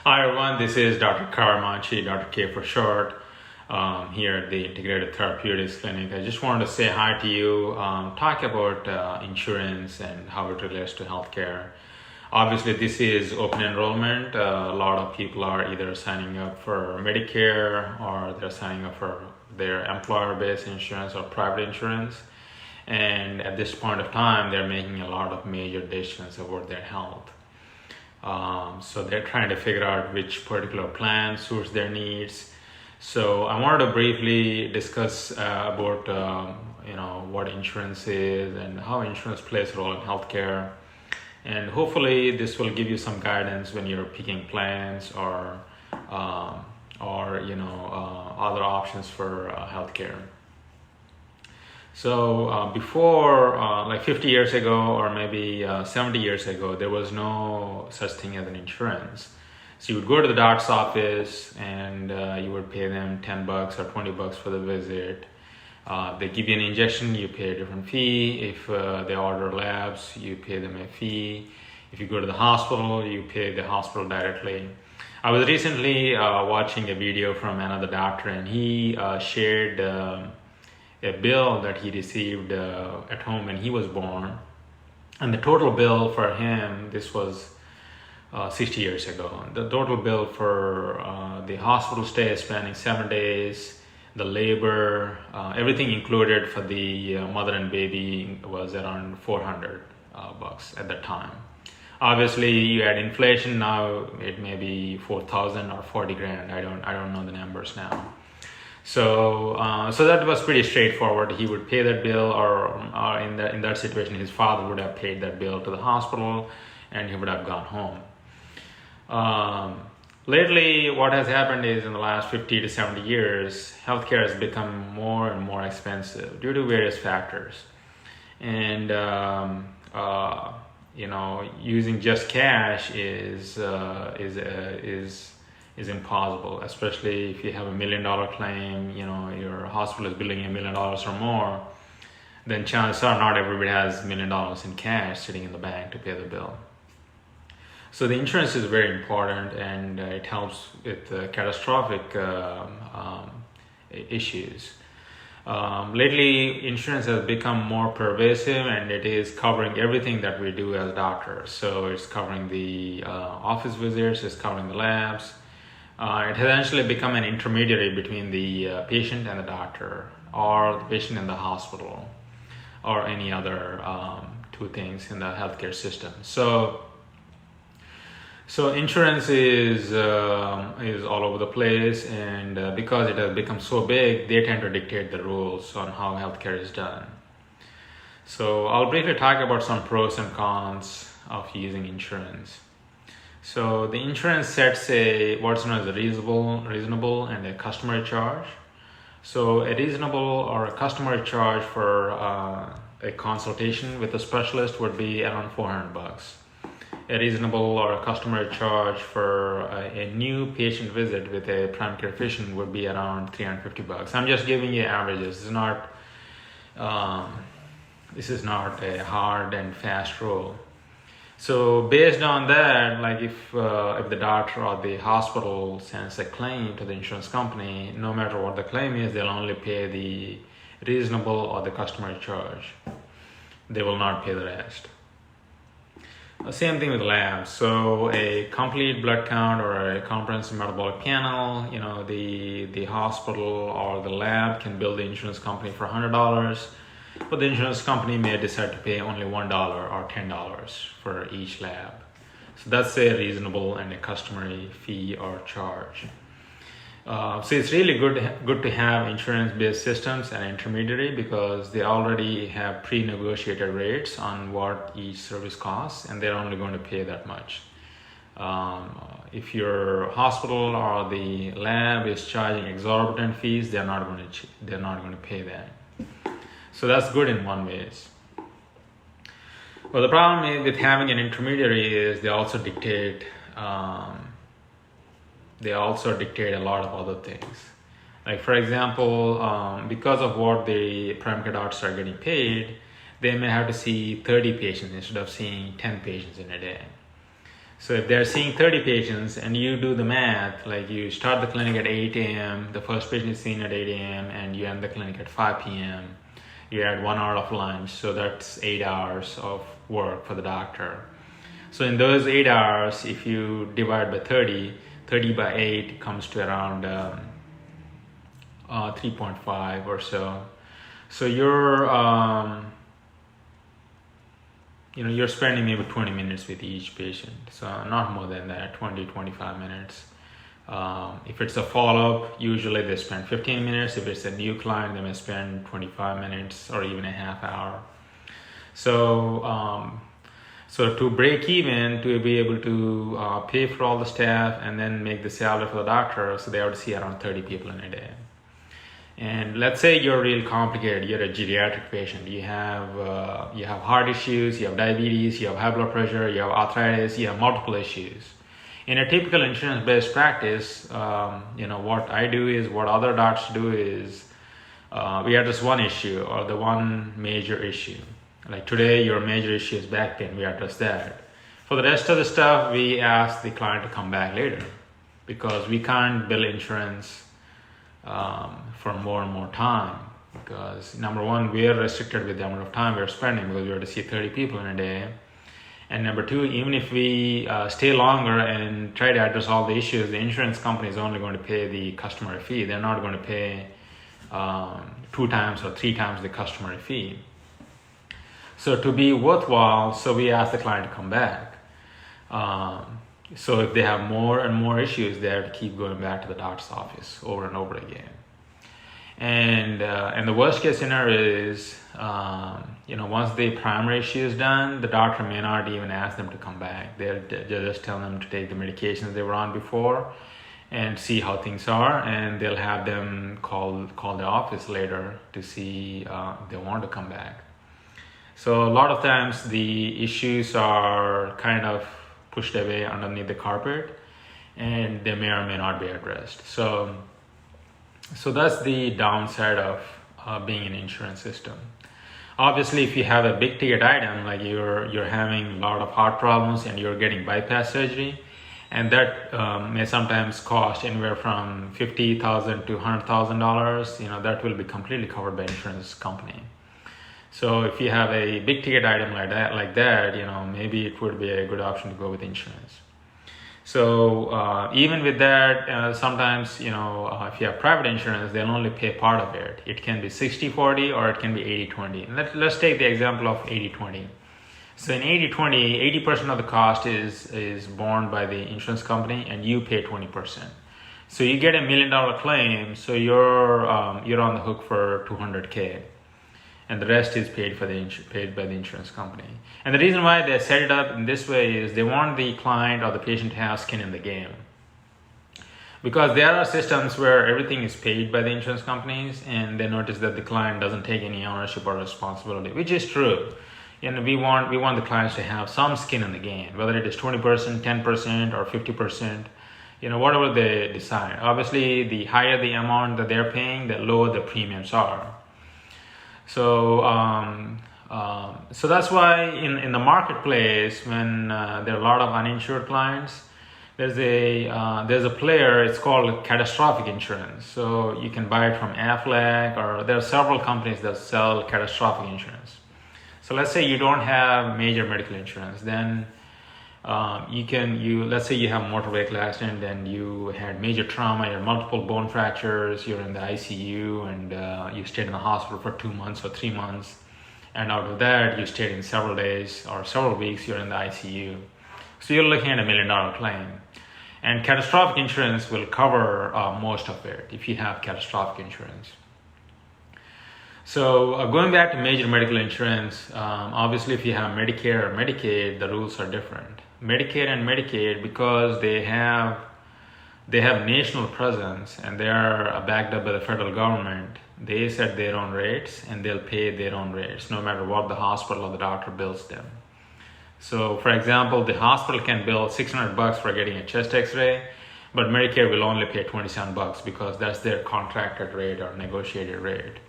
Hi everyone, this is Dr. Karamachi, Dr. K for short, here at the Integrated Therapeutics Clinic. I just wanted to say hi to you, talk about insurance and how it relates to healthcare. Obviously, this is open enrollment. A lot of people are either signing up for Medicare or they're signing up for their employer-based insurance or private insurance. And at this point of time, they're making a lot of major decisions about their health. So they're trying to figure out which particular plan suits their needs. So I wanted to briefly discuss about what insurance is and how insurance plays a role in healthcare. And hopefully this will give you some guidance when you're picking plans or other options for healthcare. So before, like 50 years ago or maybe 70 years ago, there was no such thing as an insurance. So you would go to the doctor's office and you would pay them $10 or $20 for the visit. They give you an injection, you pay a different fee. If they order labs, you pay them a fee. If you go to the hospital, you pay the hospital directly. I was recently watching a video from another doctor, and he shared a bill that he received at home when he was born. And the total bill for him, this was 60 years ago. The total bill for the hospital stay spanning 7 days, the labor, everything included for the mother and baby was around $400 at that time. Obviously, you add inflation, now it may be 4,000 or 40 grand. I don't know the numbers now. So that was pretty straightforward. He would pay that bill, or in that situation, his father would have paid that bill to the hospital, and he would have gone home. Lately, what has happened is in the last 50 to 70 years, healthcare has become more and more expensive due to various factors, and using just cash is impossible, especially if you have $1 million claim, your hospital is billing $1 million or more, then chances are not everybody has $1 million in cash sitting in the bank to pay the bill. So the insurance is very important, and it helps with catastrophic issues. Lately, insurance has become more pervasive, and it is covering everything that we do as doctors. So it's covering the office visits, it's covering the labs. It has essentially become an intermediary between the patient and the doctor, or the patient and the hospital, or any other two things in the healthcare system. So insurance is all over the place, and because it has become so big, they tend to dictate the rules on how healthcare is done. So I'll briefly talk about some pros and cons of using insurance. So the insurance sets what's known as a reasonable and a customary charge. So a reasonable or a customary charge for a consultation with a specialist would be around $400. A reasonable or a customary charge for a new patient visit with a primary care physician would be around $350. I'm just giving you averages. This is not a hard and fast rule. So based on that, like if the doctor or the hospital sends a claim to the insurance company, no matter what the claim is, they'll only pay the reasonable or the customary charge. They will not pay the rest. Same thing with labs. So a complete blood count or a comprehensive metabolic panel, the hospital or the lab can bill the insurance company for $100, but the insurance company may decide to pay only $1 or $10 for each lab. So that's a reasonable and a customary fee or charge. So it's really good to have insurance-based systems and intermediary, because they already have pre-negotiated rates on what each service costs, and they're only going to pay that much. If your hospital or the lab is charging exorbitant fees, they're not going to pay that. So that's good in one way. Well, the problem with having an intermediary is they also dictate a lot of other things. Like for example, because of what the primary care doctors are getting paid, they may have to see 30 patients instead of seeing 10 patients in a day. So if they're seeing 30 patients and you do the math, like you start the clinic at 8 a.m., the first patient is seen at 8 a.m., and you end the clinic at 5 p.m., you add 1 hour of lunch, so that's 8 hours of work for the doctor. So in those 8 hours, if you divide by 30 by 8 comes to around 3.5 or so. So you're spending maybe 20 minutes with each patient. So not more than that, 20, 25 minutes. If it's a follow-up, usually they spend 15 minutes. If it's a new client, they may spend 25 minutes or even a half hour. So to break even, to be able to pay for all the staff and then make the salary for the doctor, so they have to see around 30 people in a day. And let's say you're real complicated, you're a geriatric patient, you have heart issues, you have diabetes, you have high blood pressure, you have arthritis, you have multiple issues. In a typical insurance-based practice, what I do is, what other doctors do is, we address one issue or the one major issue. Like today, your major issue is back pain, we address that. For the rest of the stuff, we ask the client to come back later because we can't bill insurance for more and more time, because number one, we are restricted with the amount of time we're spending because we have to see 30 people in a day. And number two, even if we stay longer and try to address all the issues, the insurance company is only going to pay the customer fee. They're not going to pay 2 times or 3 times the customer fee. So to be worthwhile, so we ask the client to come back. So if they have more and more issues, they have to keep going back to the doctor's office over and over again. And the worst case scenario is, once the primary issue is done, the doctor may not even ask them to come back. They'll just tell them to take the medications they were on before and see how things are, and they'll have them call the office later to see if they want to come back. So a lot of times the issues are kind of pushed away underneath the carpet, and they may or may not be addressed. So that's the downside of being an insurance system. Obviously, if you have a big ticket item, like you're having a lot of heart problems and you're getting bypass surgery, and that may sometimes cost anywhere from $50,000 to $100,000, that will be completely covered by insurance company. So if you have a big ticket item like that, maybe it would be a good option to go with insurance. So even with that, sometimes, if you have private insurance, they'll only pay part of it. It can be 60-40 or it can be 80-20. Let's take the example of 80-20. So in 80-20, 80% of the cost is borne by the insurance company and you pay 20%. So you get $1 million claim, so you're on the hook for $200K. And the rest is paid by the insurance company. And the reason why they set it up in this way is they want the client or the patient to have skin in the game. Because there are systems where everything is paid by the insurance companies, and they notice that the client doesn't take any ownership or responsibility, which is true. We want the clients to have some skin in the game, whether it is 20%, 10%, or 50%, whatever they decide. Obviously, the higher the amount that they're paying, the lower the premiums are. So that's why in the marketplace, when there are a lot of uninsured clients, there's a player. It's called catastrophic insurance. So you can buy it from Aflac, or there are several companies that sell catastrophic insurance. So let's say you don't have major medical insurance, then let's say you have a motor vehicle accident and you had major trauma, you had multiple bone fractures, you're in the ICU, and you stayed in the hospital for 2 months or 3 months, and out of that you stayed in several days or several weeks, you're in the ICU. So you're looking at $1 million claim, and catastrophic insurance will cover most of it if you have catastrophic insurance. So going back to major medical insurance, obviously if you have Medicare or Medicaid, the rules are different. Medicare and Medicaid, because they have national presence and they are backed up by the federal government, they set their own rates and they'll pay their own rates no matter what the hospital or the doctor bills them. So for example, the hospital can bill $600 for getting a chest x-ray, but Medicare will only pay $27 because that's their contracted rate or negotiated rate.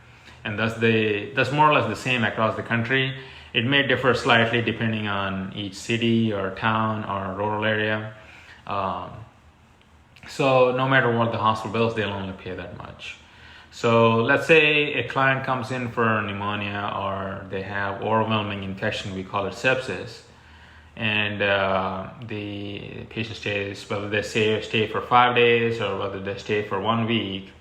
And that's more or less the same across the country. It may differ slightly depending on each city or town or rural area. So no matter what the hospital bills, they'll only pay that much. So let's say a client comes in for pneumonia, or they have overwhelming infection, we call it sepsis, and the patient stays, whether they stay for 5 days or whether they stay for 1 week,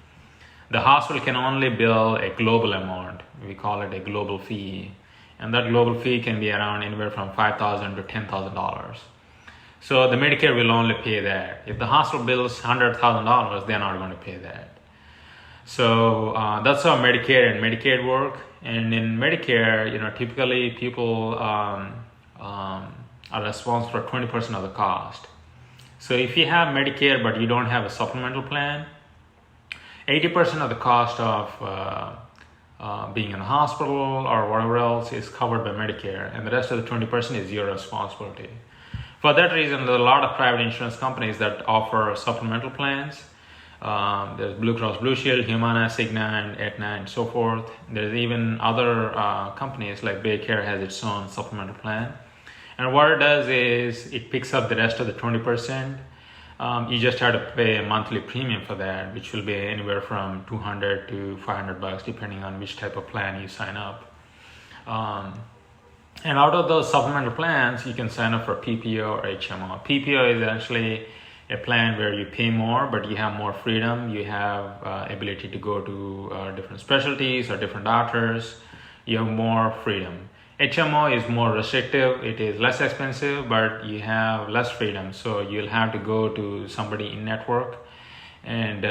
the hospital can only bill a global amount. We call it a global fee. And that global fee can be around anywhere from $5,000 to $10,000. So the Medicare will only pay that. If the hospital bills $100,000, they're not going to pay that. So that's how Medicare and Medicaid work. And in Medicare, typically people are responsible for 20% of the cost. So if you have Medicare but you don't have a supplemental plan, 80% of the cost of being in the hospital or whatever else is covered by Medicare, and the rest of the 20% is your responsibility. For that reason, there are a lot of private insurance companies that offer supplemental plans. There's Blue Cross Blue Shield, Humana, Cigna, and Aetna, and so forth. There's even other companies like Baycare has its own supplemental plan. And what it does is it picks up the rest of the 20%. You just have to pay a monthly premium for that, which will be anywhere from $200 to $500 depending on which type of plan you sign up. And out of those supplemental plans, you can sign up for PPO or HMO. PPO is actually a plan where you pay more, but you have more freedom. You have ability to go to different specialties or different doctors. You have more freedom. HMO is more restrictive. It is less expensive, but you have less freedom. So you'll have to go to somebody in network, and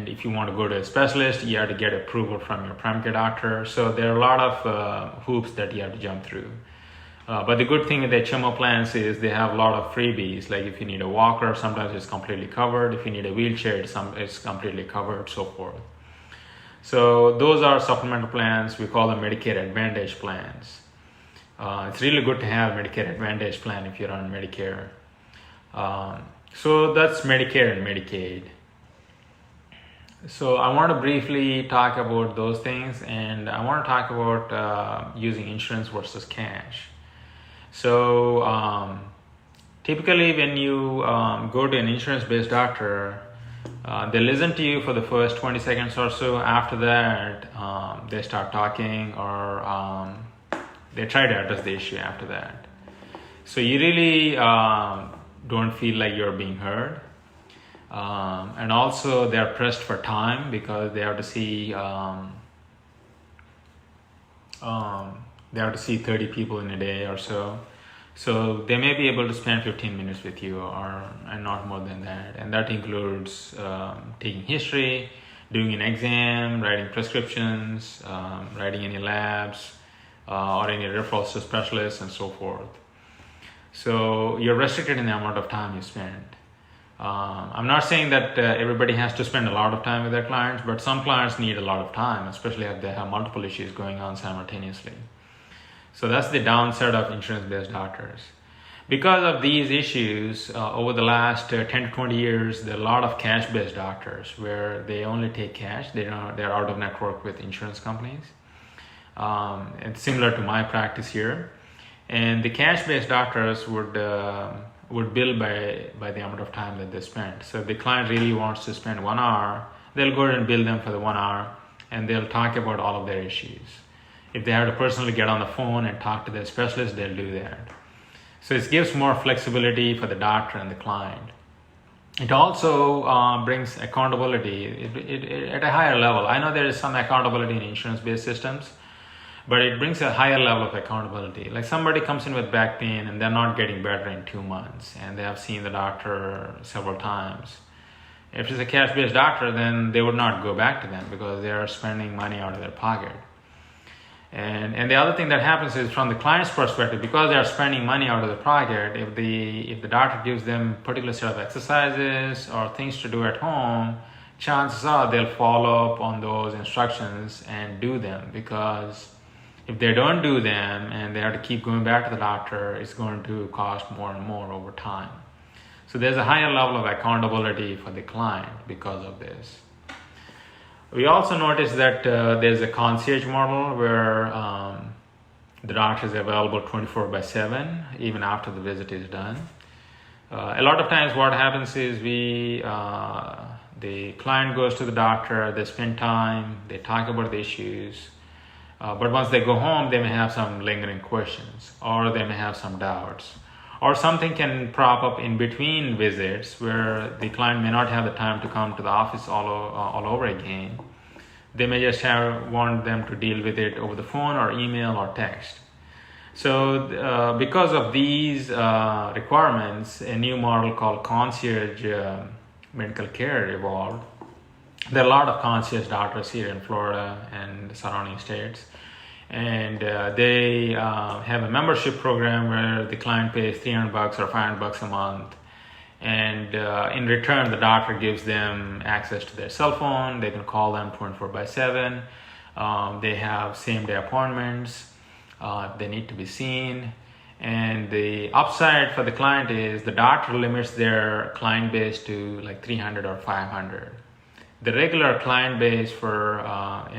if you want to go to a specialist, you have to get approval from your primary care doctor. So there are a lot of hoops that you have to jump through. But the good thing with the HMO plans is they have a lot of freebies. Like if you need a walker, sometimes it's completely covered. If you need a wheelchair, it's completely covered, so forth. So those are supplemental plans. We call them Medicare Advantage plans. It's really good to have a Medicare Advantage plan if you're on Medicare. So that's Medicare and Medicaid. So I want to briefly talk about those things, and I want to talk about using insurance versus cash. So typically when you go to an insurance-based doctor, they listen to you for the first 20 seconds or so. After that, they start talking, or they try to address the issue after that. So you really don't feel like you're being heard. And also they're pressed for time because they have to see 30 people in a day or so. So they may be able to spend 15 minutes with you, and not more than that. And that includes taking history, doing an exam, writing prescriptions, writing any labs, or any referrals to specialists, and so forth. So you're restricted in the amount of time you spend. I'm not saying that everybody has to spend a lot of time with their clients, but some clients need a lot of time, especially if they have multiple issues going on simultaneously. So that's the downside of insurance-based doctors. Because of these issues, over the last 10 to 20 years, there are a lot of cash-based doctors where they only take cash. They're out of network with insurance companies. It's similar to my practice here. And the cash-based doctors would bill by the amount of time that they spend. So if the client really wants to spend 1 hour, they'll go ahead and bill them for the 1 hour, and they'll talk about all of their issues. If they have to personally get on the phone and talk to their specialist, they'll do that. So it gives more flexibility for the doctor and the client. It also brings accountability at a higher level. I know there is some accountability in insurance-based systems, but it brings a higher level of accountability. Like somebody comes in with back pain and they're not getting better in 2 months, and they have seen the doctor several times. If it's a cash-based doctor, then they would not go back to them because they are spending money out of their pocket. And the other thing that happens is, from the client's perspective, because they are spending money out of their pocket, if the doctor gives them particular set of exercises or things to do at home, chances are they'll follow up on those instructions and do them, because if they don't do them and they have to keep going back to the doctor, it's going to cost more and more over time. So there's a higher level of accountability for the client because of this. We also noticed that there's a concierge model where the doctor is available 24/7 even after the visit is done. A lot of times what happens is the client goes to the doctor, they spend time, they talk about the issues, but once they go home, they may have some lingering questions, or they may have some doubts, or something can prop up in between visits where the client may not have the time to come to the office all over again. They may just want them to deal with it over the phone or email or text. So because of these requirements, a new model called concierge medical care evolved. There are a lot of concierge doctors here in Florida and the surrounding states, and they have a membership program where the client pays $300 or $500 a month, and in return the doctor gives them access to their cell phone. They can call them 24/7. They have same-day appointments. They need to be seen. And the upside for the client is the doctor limits their client base to like 300 or 500. The regular client base for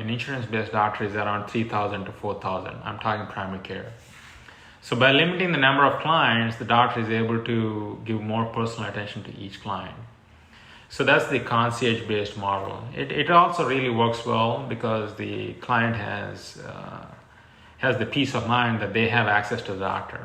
an insurance-based doctor is around 3,000 to 4,000. I'm talking primary care. So by limiting the number of clients, the doctor is able to give more personal attention to each client. So that's the concierge-based model. It also really works well because the client has the peace of mind that they have access to the doctor.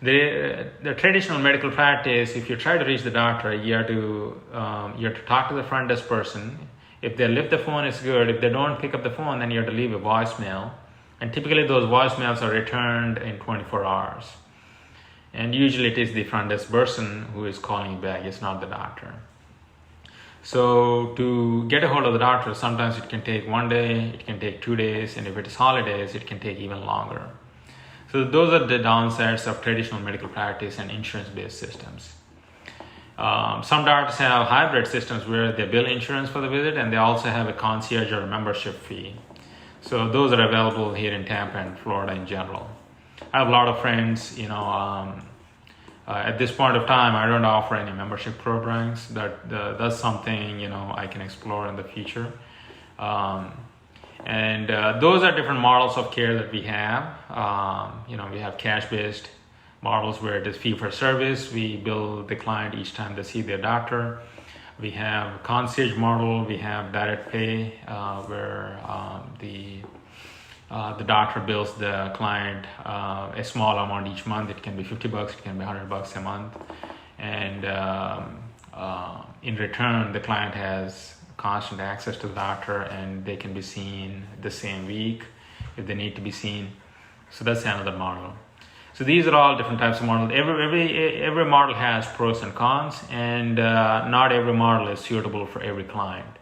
The traditional medical practice, if you try to reach the doctor, you have to talk to the front desk person. If they lift the phone, it's good. If they don't pick up the phone, then you have to leave a voicemail. And typically those voicemails are returned in 24 hours. And usually it is the front desk person who is calling you back. It's not the doctor. So to get a hold of the doctor, sometimes it can take 1 day, it can take 2 days, and if it is holidays, it can take even longer. So those are the downsides of traditional medical practice and insurance-based systems. Some doctors have hybrid systems where they bill insurance for the visit, and they also have a concierge or a membership fee. So those are available here in Tampa and Florida in general. I have a lot of friends, at this point of time, I don't offer any membership programs. That's something I can explore in the future. And those are different models of care that we have. We have cash-based models where it is fee for service. We bill the client each time they see their doctor. We have concierge model. We have direct pay where the doctor bills the client a small amount each month. It can be $50, it can be $100 a month, and in return, the client has constant access to the doctor, and they can be seen the same week if they need to be seen. So that's another model. So these are all different types of models. Every model has pros and cons, and not every model is suitable for every client.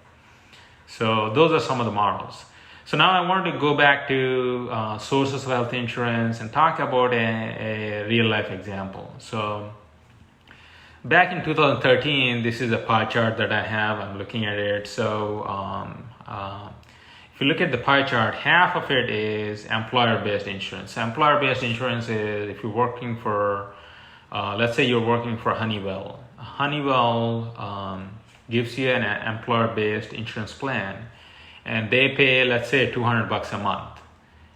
So those are some of the models. So now I wanted to go back to sources of health insurance and talk about a real life example. So back in 2013, this is a pie chart that I have. I'm looking at it. So if you look at the pie chart, half of it is employer-based insurance. Employer-based insurance is if you're working for, let's say you're working for Honeywell. Honeywell gives you an employer-based insurance plan, and they pay, let's say, $200 a month,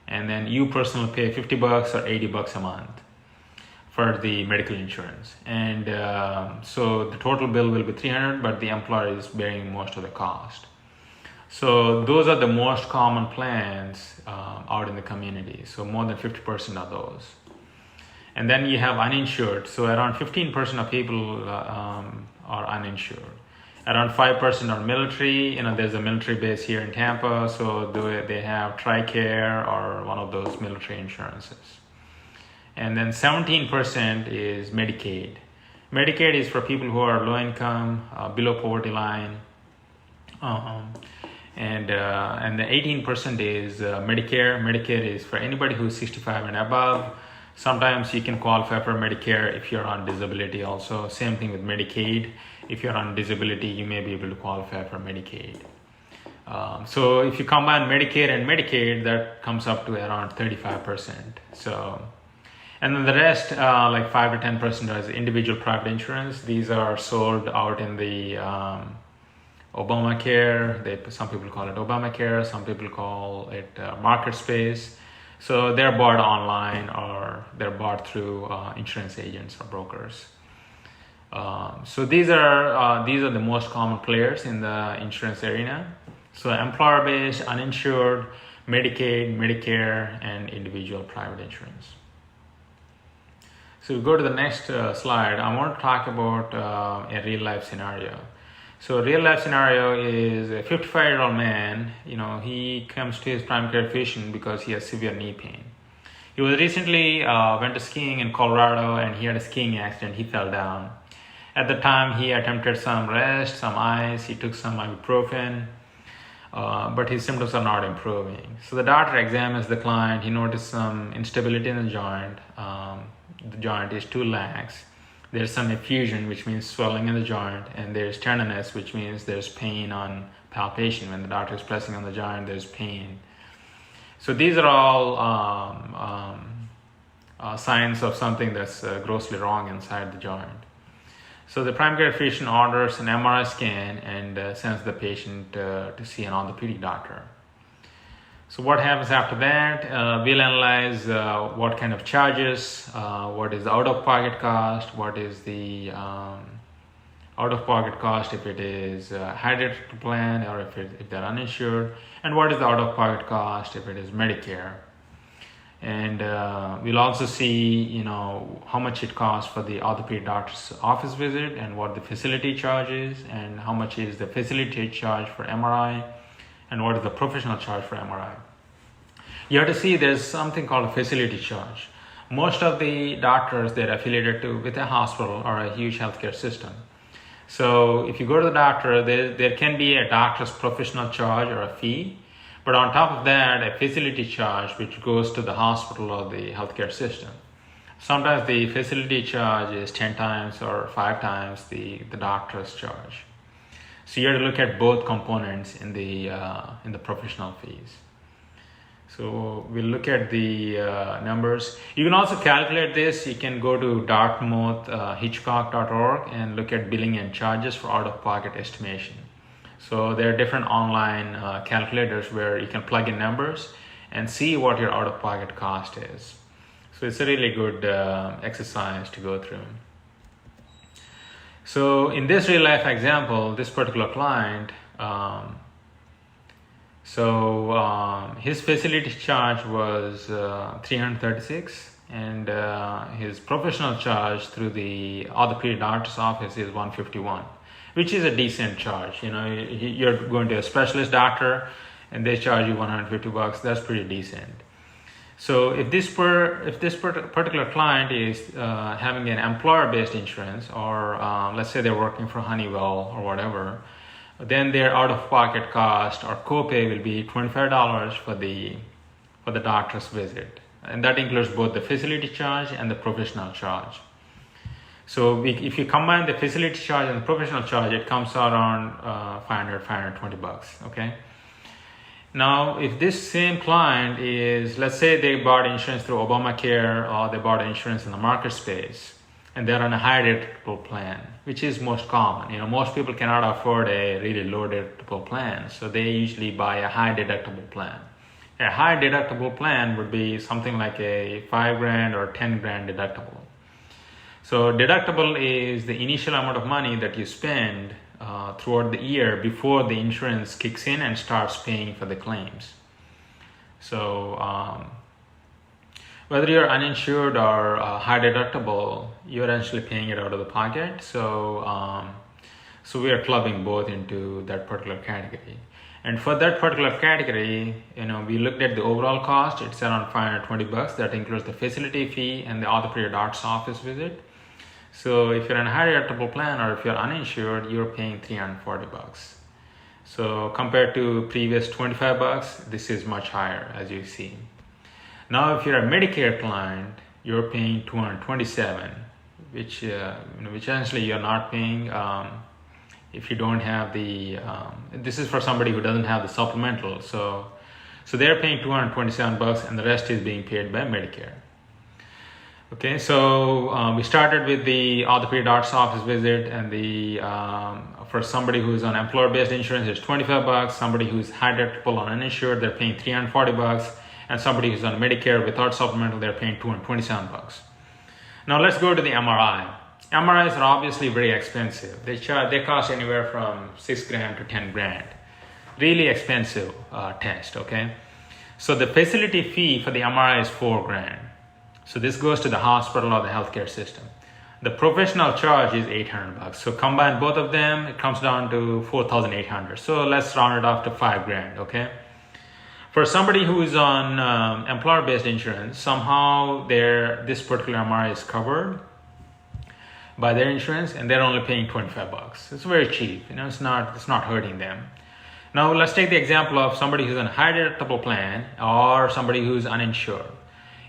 and then you personally pay $50 or $80 a month for the medical insurance, and so the total bill will be $300, but the employer is bearing most of the cost. So those are the most common plans out in the community. So more than 50% of those. And then you have uninsured. So around 15% of people are uninsured. Around 5% are military. There's a military base here in Tampa, so they have TRICARE or one of those military insurances. And then 17% is Medicaid. Medicaid is for people who are low income, below poverty line. And the 18% is Medicare. Medicare is for anybody who's 65 and above. Sometimes you can qualify for Medicare if you're on disability also. Same thing with Medicaid. If you're on disability, you may be able to qualify for Medicaid. So if you combine Medicare and Medicaid, that comes up to around 35%. So, and then the rest, like 5 to 10% is individual private insurance. These are sold out in the Obamacare. Some people call it Obamacare. Some people call it market space. So they're bought online or they're bought through insurance agents or brokers. So these are the most common players in the insurance arena. So employer-based, uninsured, Medicaid, Medicare, and individual private insurance. So we go to the next slide. I want to talk about a real life scenario. So a real life scenario is a 55-year-old man. He comes to his primary care physician because he has severe knee pain. He was recently went to skiing in Colorado and he had a skiing accident. He fell down. At the time, he attempted some rest, some ice. He took some ibuprofen, but his symptoms are not improving. So the doctor examines the client. He noticed some instability in the joint. The joint is too lax. There's some effusion, which means swelling in the joint, and there's tenderness, which means there's pain on palpation. When the doctor is pressing on the joint, there's pain. So these are all signs of something that's grossly wrong inside the joint. So the primary care physician orders an MRI scan and sends the patient to see an orthopedic doctor. So what happens after that? We'll analyze what kind of charges, what is the out-of-pocket cost, what is the out-of-pocket cost if it is a high deductible plan or if they're uninsured, and what is the out-of-pocket cost if it is Medicare. And we'll also see, how much it costs for the orthopedic doctor's office visit and what the facility charge is, and how much is the facility charge for MRI, and what is the professional charge for MRI. You have to see there's something called a facility charge. Most of the doctors, they're affiliated with a hospital or a huge healthcare system. So if you go to the doctor, there can be a doctor's professional charge or a fee. But on top of that, a facility charge which goes to the hospital or the healthcare system. Sometimes the facility charge is 10 times or 5 times the doctor's charge. So you have to look at both components in the professional fees. So we'll look at the numbers. You can also calculate this. You can go to dartmouth-hitchcock.org and look at billing and charges for out-of-pocket estimation. So there are different online calculators where you can plug in numbers and see what your out-of-pocket cost is. So it's a really good exercise to go through. So in this real life example, this particular client, his facility charge was $336, and his professional charge through the orthopedic doctor's office is $151, which is a decent charge. You're going to a specialist doctor and they charge you $150. That's pretty decent. So if this particular client is having an employer-based insurance, or let's say they're working for Honeywell or whatever, then their out-of-pocket cost or copay will be $25 for the doctor's visit, and that includes both the facility charge and the professional charge. So if you combine the facility charge and the professional charge, it comes out around $520. Okay. Now, if this same client is, let's say they bought insurance through Obamacare or they bought insurance in the market space, and they're on a high deductible plan, which is most common. most people cannot afford a really low deductible plan, so they usually buy a high deductible plan. A high deductible plan would be something like a $5,000 or $10,000 deductible. So deductible is the initial amount of money that you spend throughout the year before the insurance kicks in and starts paying for the claims. So whether you're uninsured or high deductible, you're actually paying it out of the pocket. So we are clubbing both into that particular category. And for that particular category, we looked at the overall cost. It's around $520. That includes the facility fee and the orthopedic doctor's office visit. So if you're in a high deductible plan or if you're uninsured, you're paying $340. So compared to previous $25, this is much higher, as you see. Now, if you're a Medicare client, you're paying $227, which essentially you're not paying if you don't have the. This is for somebody who doesn't have the supplemental. So they're paying $227, and the rest is being paid by Medicare. Okay, so we started with the orthopedic doctor's office visit, and the for somebody who's on employer-based insurance, it's $25. Somebody who's high deductible on uninsured, they're paying $340, and somebody who's on Medicare without supplemental, they're paying $227. Now let's go to the MRI. MRIs are obviously very expensive. They cost anywhere from $6,000 to $10,000. Really expensive test. Okay, so the facility fee for the MRI is $4,000. So this goes to the hospital or the healthcare system. The professional charge is $800. So combine both of them, it comes down to $4,800. So let's round it off to $5,000. Okay. For somebody who is on employer-based insurance, somehow this particular MRI is covered by their insurance, and they're only paying $25. It's very cheap. It's not hurting them. Now let's take the example of somebody who's on a high deductible plan or somebody who's uninsured.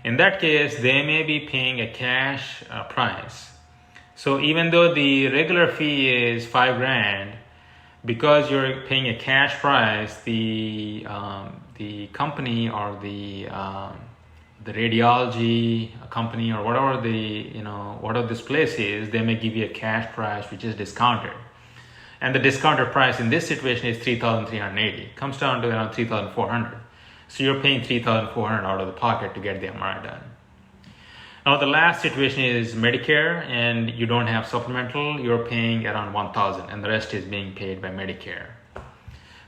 In that case, they may be paying a cash price. So even though the regular fee is $5,000, because you're paying a cash price, the company or the radiology company or whatever whatever this place is, they may give you a cash price which is discounted. And the discounted price in this situation is $3,380. Comes down to around $3,400. So you're paying $3,400 out of the pocket to get the MRI done. Now the last situation is Medicare, and you don't have supplemental. You're paying around $1,000, and the rest is being paid by Medicare.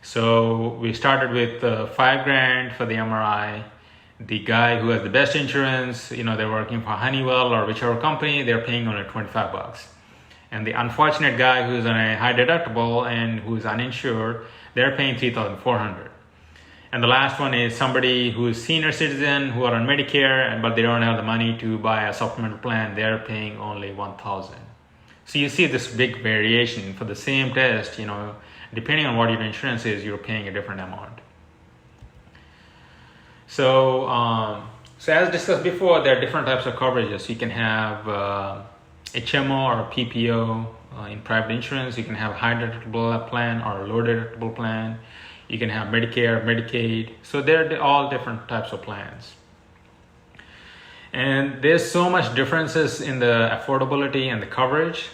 So we started with $5,000 for the MRI. The guy who has the best insurance, they're working for Honeywell or whichever company, they're paying only $25. And the unfortunate guy who's on a high deductible and who's uninsured, they're paying $3,400. And the last one is somebody who is senior citizen who are on Medicare, but they don't have the money to buy a supplemental plan. They're paying only $1,000. So you see this big variation for the same test. Depending on what your insurance is, you're paying a different amount. So, as discussed before, there are different types of coverages. You can have HMO or PPO in private insurance. You can have a high deductible plan or a low deductible plan. You can have Medicare, Medicaid. So they're all different types of plans. And there's so much differences in the affordability and the coverage.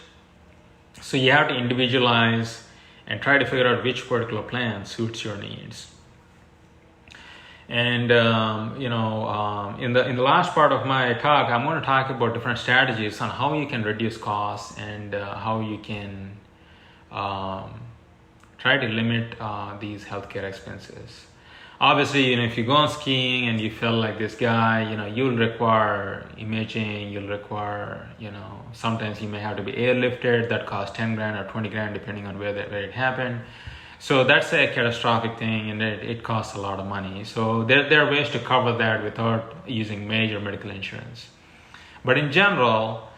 So you have to individualize and try to figure out which particular plan suits your needs. And in the last part of my talk, I'm going to talk about different strategies on how you can reduce costs and how you can try to limit these healthcare expenses. Obviously, if you go on skiing and you feel like this guy, you'll require imaging, you'll require, sometimes you may have to be airlifted. That costs $10,000 or $20,000 depending on where it happened. So that's a catastrophic thing, and it costs a lot of money. So there are ways to cover that without using major medical insurance. But in general,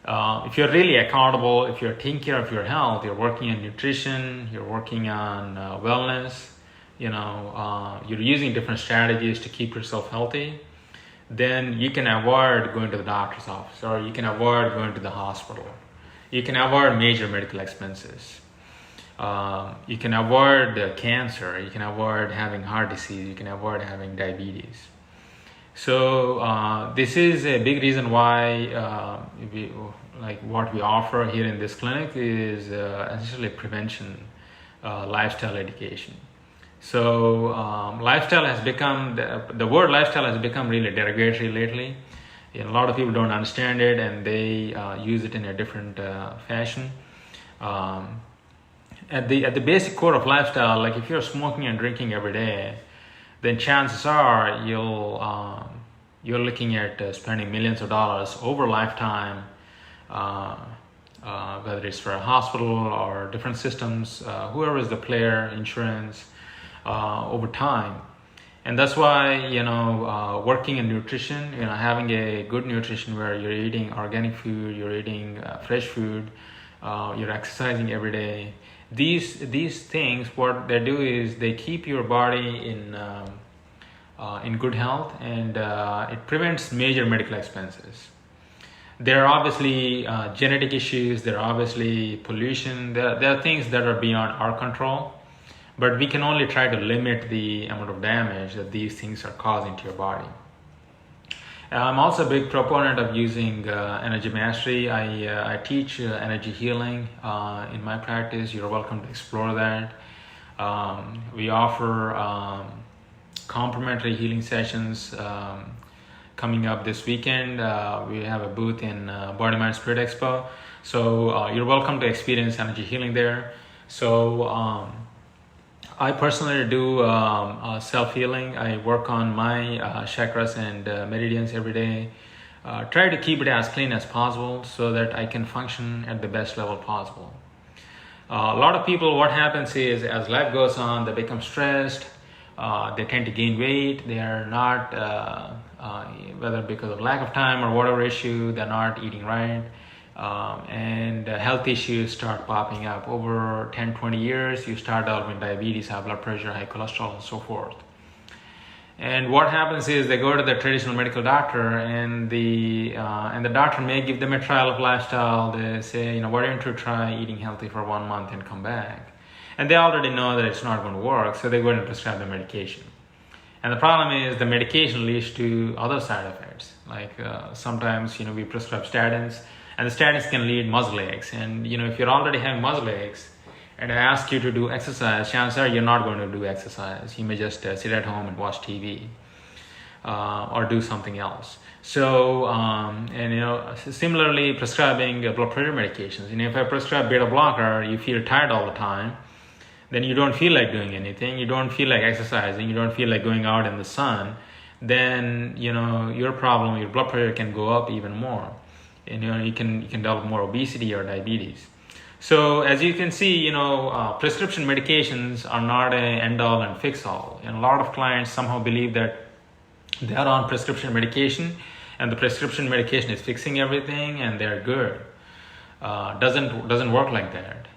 if you're really accountable, if you're taking care of your health, you're working on nutrition, you're working on wellness, you're using different strategies to keep yourself healthy, then you can avoid going to the doctor's office, or you can avoid going to the hospital. You can avoid major medical expenses. You can avoid cancer, you can avoid having heart disease, you can avoid having diabetes. So this is a big reason why what we offer here in this clinic is essentially prevention, lifestyle education. So lifestyle has become, the word lifestyle has become really derogatory lately. A lot of people don't understand it, and they use it in a different fashion. At the basic core of lifestyle, like if you're smoking and drinking every day, then chances are you're looking at spending millions of dollars over lifetime, whether it's for a hospital or different systems, whoever is the player, insurance, over time. And that's why, working in nutrition, having a good nutrition where you're eating organic food, you're eating fresh food, you're exercising every day. These things, what they do is they keep your body in good health, and it prevents major medical expenses. There are obviously genetic issues, there are obviously pollution, there are things that are beyond our control, but we can only try to limit the amount of damage that these things are causing to your body. I'm also a big proponent of using energy mastery. I teach energy healing in my practice. You're welcome to explore that. We offer complimentary healing sessions coming up this weekend. We have a booth in Body Mind Spirit Expo. So you're welcome to experience energy healing there. So I personally do self-healing. I work on my chakras and meridians every day. Try to keep it as clean as possible so that I can function at the best level possible. A lot of people, what happens is as life goes on, they become stressed. They tend to gain weight. They are not, whether because of lack of time or whatever issue, they're not eating right. And health issues start popping up. Over 10-20 years, you start developing diabetes, high blood pressure, high cholesterol, and so forth. And what happens is they go to the traditional medical doctor, and the doctor may give them a trial of lifestyle. They say, why don't you try eating healthy for 1 month and come back? And they already know that it's not going to work, so they go and prescribe the medication. And the problem is the medication leads to other side effects. Like sometimes, we prescribe statins, and the statins can lead muscle aches. And if you're already having muscle aches, and I ask you to do exercise, chances are you're not going to do exercise. You may just sit at home and watch TV or do something else. So, similarly, prescribing blood pressure medications. If I prescribe beta blocker, you feel tired all the time. Then you don't feel like doing anything. You don't feel like exercising. You don't feel like going out in the sun. Then your problem, your blood pressure can go up even more. And you can develop more obesity or diabetes. So as you can see, prescription medications are not an end-all and fix-all. And a lot of clients somehow believe that they are on prescription medication, and the prescription medication is fixing everything, and they're good. Doesn't work like that.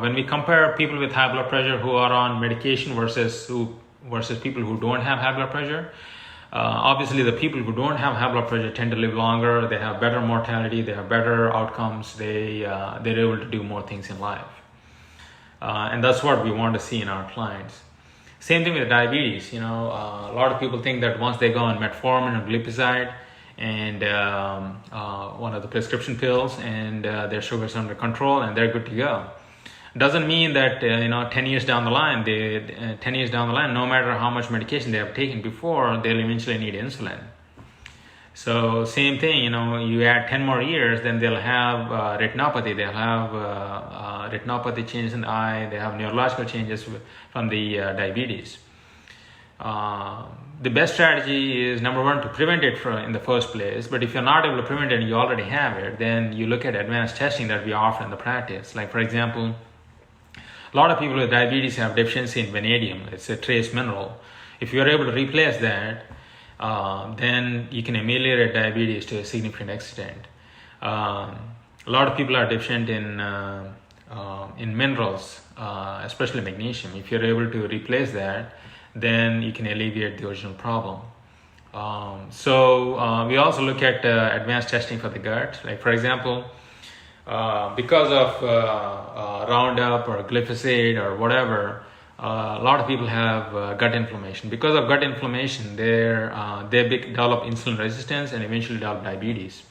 When we compare people with high blood pressure who are on medication versus people who don't have high blood pressure. Obviously, the people who don't have high blood pressure tend to live longer. They have better mortality. They have better outcomes. They're able to do more things in life, and that's what we want to see in our clients. Same thing with diabetes. A lot of people think that once they go on metformin or glipizide and one of the prescription pills, and their sugar's under control, and they're good to go. Doesn't mean that 10 years down the line, no matter how much medication they have taken before, they'll eventually need insulin. So same thing, you add 10 more years, then they'll have retinopathy. They'll have retinopathy changes in the eye. They have neurological changes from the diabetes. The best strategy is, number one, to prevent it in the first place. But if you're not able to prevent it and you already have it, then you look at advanced testing that we offer in the practice. Like, for example, a lot of people with diabetes have deficiency in vanadium. It's a trace mineral. If you're able to replace that, then you can ameliorate diabetes to a significant extent. A lot of people are deficient in minerals, especially magnesium. If you're able to replace that, then you can alleviate the original problem. So we also look at advanced testing for the gut. Like, for example, because of Roundup or glyphosate or whatever, a lot of people have gut inflammation. Because of gut inflammation, they develop insulin resistance and eventually develop diabetes.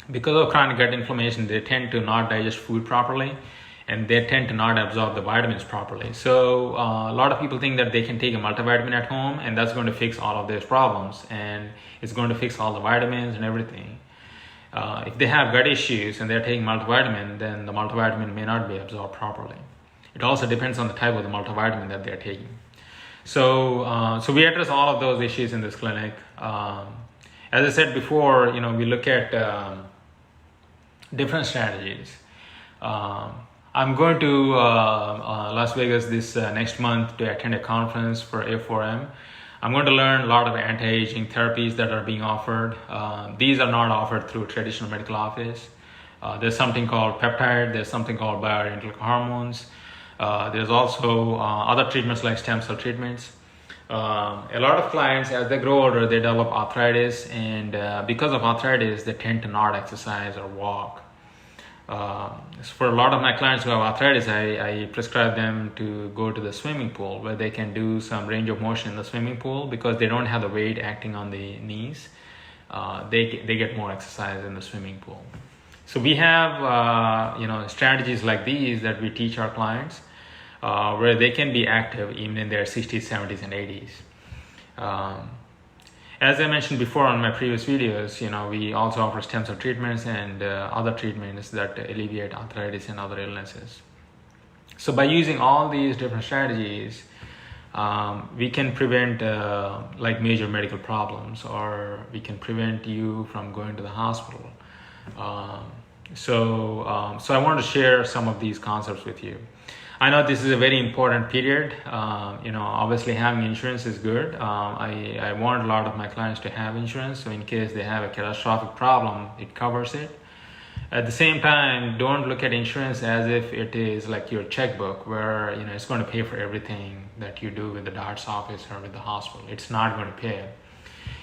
Because of chronic gut inflammation, they tend to not digest food properly, and they tend to not absorb the vitamins properly. So a lot of people think that they can take a multivitamin at home, and that's going to fix all of those problems, and it's going to fix all the vitamins and everything. If they have gut issues and they're taking multivitamin, then the multivitamin may not be absorbed properly. It also depends on the type of the multivitamin that they're taking. So we address all of those issues in this clinic. As I said before, we look at different strategies. I'm going to Las Vegas this next month to attend a conference for A4M. I'm going to learn a lot of anti-aging therapies that are being offered. These are not offered through traditional medical office. There's something called peptide. There's something called bioidentical hormones. There's also other treatments like stem cell treatments. A lot of clients, as they grow older, they develop arthritis, and because of arthritis, they tend to not exercise or walk. For a lot of my clients who have arthritis, I prescribe them to go to the swimming pool where they can do some range of motion in the swimming pool because they don't have the weight acting on the knees. They get more exercise in the swimming pool. So we have strategies like these that we teach our clients where they can be active even in their 60s, 70s, and 80s. As I mentioned before on my previous videos, we also offer stem cell treatments and other treatments that alleviate arthritis and other illnesses. So by using all these different strategies, we can prevent major medical problems, or we can prevent you from going to the hospital. So I wanted to share some of these concepts with you. I know this is a very important period. Obviously having insurance is good. I want a lot of my clients to have insurance, so in case they have a catastrophic problem, it covers it. At the same time, don't look at insurance as if it is like your checkbook where it's going to pay for everything that you do with the doctor's office or with the hospital. It's not going to pay.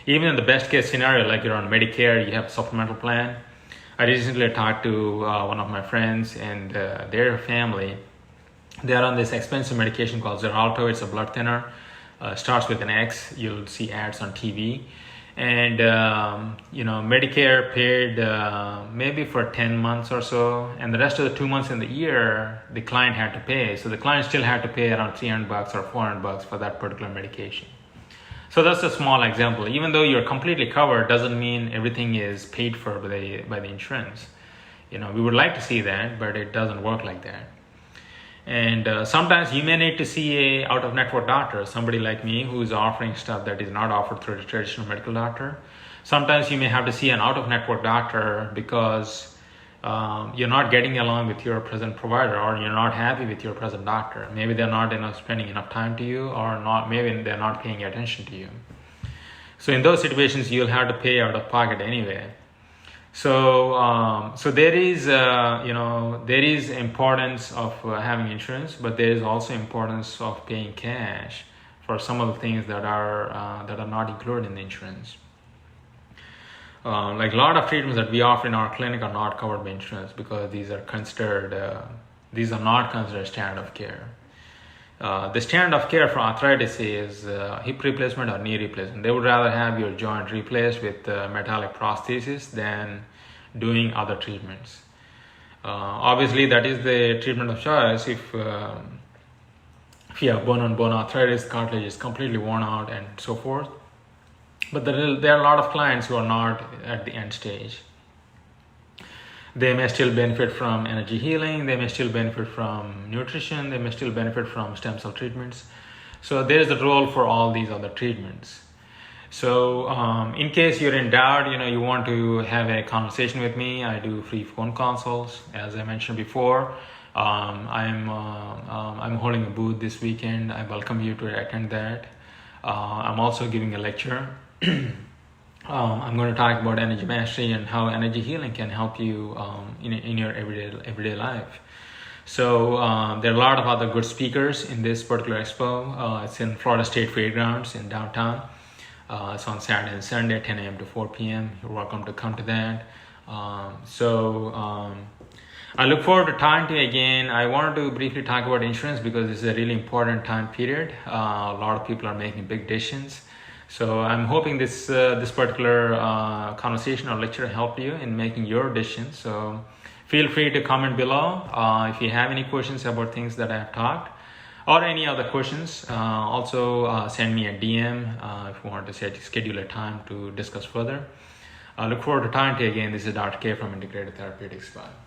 Even in the best case scenario, like you're on Medicare, you have a supplemental plan. I recently talked to one of my friends and their family. They're on this expensive medication called Xarelto. It's a blood thinner. Starts with an X. You'll see ads on TV. And, Medicare paid maybe for 10 months or so. And the rest of the 2 months in the year, the client had to pay. So the client still had to pay around $300 or $400 for that particular medication. So that's a small example. Even though you're completely covered, doesn't mean everything is paid for by the insurance. We would like to see that, but it doesn't work like that. And sometimes you may need to see a out-of-network doctor, somebody like me who is offering stuff that is not offered through a traditional medical doctor. Sometimes you may have to see an out-of-network doctor because you're not getting along with your present provider, or you're not happy with your present doctor. Maybe they're not spending enough time to you, or not. Maybe they're not paying attention to you. So in those situations, you'll have to pay out of pocket anyway. So there is importance of having insurance, but there is also importance of paying cash for some of the things that are not included in the insurance. Like a lot of treatments that we offer in our clinic are not covered by insurance because these are not considered standard of care. The standard of care for arthritis is hip replacement or knee replacement. They would rather have your joint replaced with metallic prosthesis than doing other treatments. Obviously, that is the treatment of choice if you have bone-on-bone arthritis, cartilage is completely worn out, and so forth. But there are a lot of clients who are not at the end stage. They may still benefit from energy healing, they may still benefit from nutrition, they may still benefit from stem cell treatments. So there is a role for all these other treatments. So in case you're in doubt, you want to have a conversation with me, I do free phone consults. As I mentioned before, I'm holding a booth this weekend. I welcome you to attend that. I'm also giving a lecture. I'm going to talk about energy mastery and how energy healing can help you in your everyday life. So there are a lot of other good speakers in this particular expo. It's in Florida State Fairgrounds in downtown. It's on Saturday and Sunday, 10 a.m. to 4 p.m. You're welcome to come to that. I look forward to talking to you again. I wanted to briefly talk about insurance because this is a really important time period. A lot of people are making big decisions. So I'm hoping this particular conversation or lecture helped you in making your decisions. So feel free to comment below if you have any questions about things that I have talked, or any other questions. Also send me a DM if you want to schedule a time to discuss further. I look forward to talking to you again. This is Dr. K from Integrated Therapeutics. Bye.